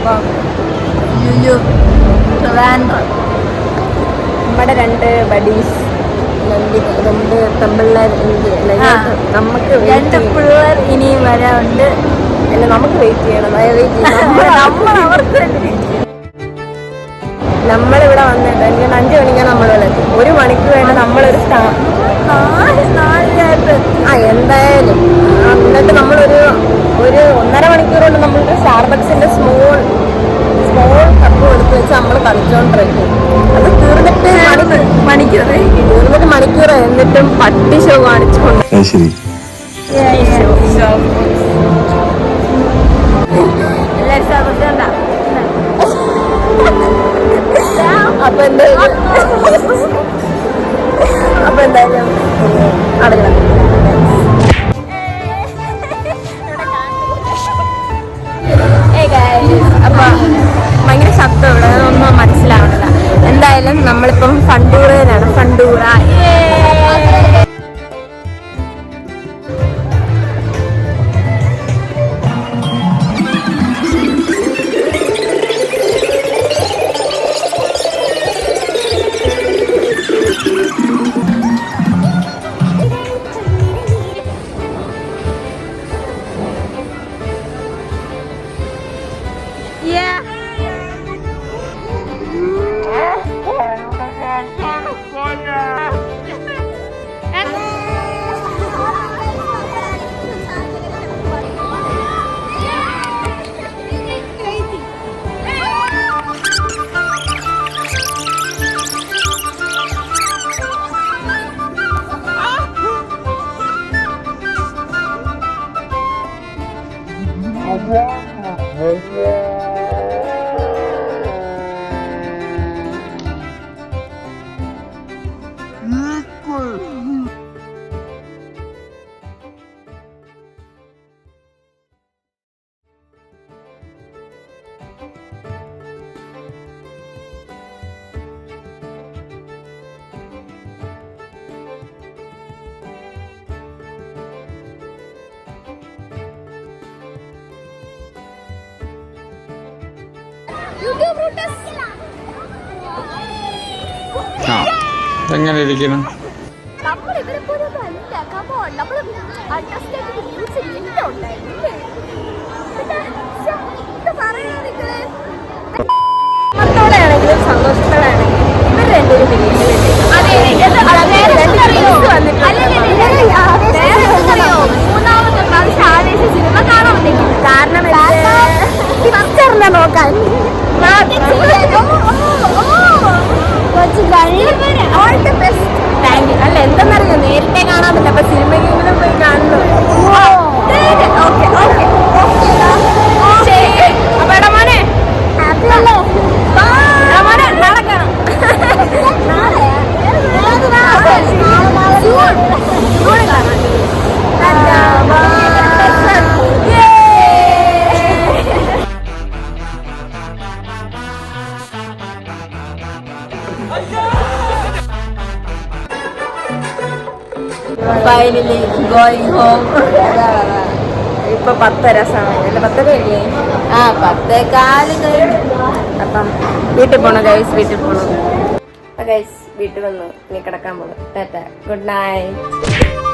അപ്പം നമ്മുടെ 2 ബഡീസ്, 2 പെമ്പിള്ളേർ, നമുക്ക് 2 പിള്ളേർ ഇനിയും വരാറുണ്ട്. അല്ല, നമുക്ക് വെയിറ്റ് ചെയ്യണം. നമ്മളിവിടെ വന്നിട്ട് എനിക്ക് 5 മണിക്കാണ് നമ്മൾ വിളിച്ചത്. 1 മണിക്ക് വേണ്ടി നമ്മളൊരു എന്തായാലും എന്നിട്ട് നമ്മളൊരു 1.5 മണിക്കൂർ കൊണ്ട് നമ്മളൊരു സ്റ്റാർബക്സിന്റെ സ്മോൾ കപ്പ് എടുത്ത് വെച്ച് നമ്മൾ കളിച്ചോണ്ടിരിക്കും. അത് തീർന്നിട്ട് മണിക്കൂർ എന്നിട്ടും പട്ടി ഷോ കാണിച്ചുകൊണ്ട് അപ്പൊ എന്തായാലും അടങ്ങണം. അപ്പൊ ഭയങ്കര ശബ്ദം ഇവിടെ, ഒന്നും മനസ്സിലാവണില്ല. എന്തായാലും നമ്മളിപ്പം ഫണ്ടൂറയിലാണ്. ഫണ്ടൂറ എങ്ങനെ ഇരിക്കണം? സന്തോഷത്തോടെയാണെങ്കിലും സന്തോഷത്തോടെയാണെങ്കിലും ഇവർ 2 സിനിമ കാണാൻ പറ്റും. കാരണം നോക്കാൻ അല്ല എന്തെന്നറിയോ, നേരത്തെ കാണാൻ പറ്റില്ല. അപ്പൊ സിനിമയ്ക്കെങ്കിലും പോയി കാണുന്നു. അപ്പൊ എടമോനെ നാളെ കാണാം. Finally going home. ഇപ്പൊ 10:30 സമയം, 10:30 കഴിഞ്ഞു. അപ്പം വീട്ടിൽ പോണു ഗൈസ്, വീട്ടിൽ പോണു. ഗൈസ് വീട്ടിൽ വന്നു, ഇനി കിടക്കാൻ പോണു. Good night.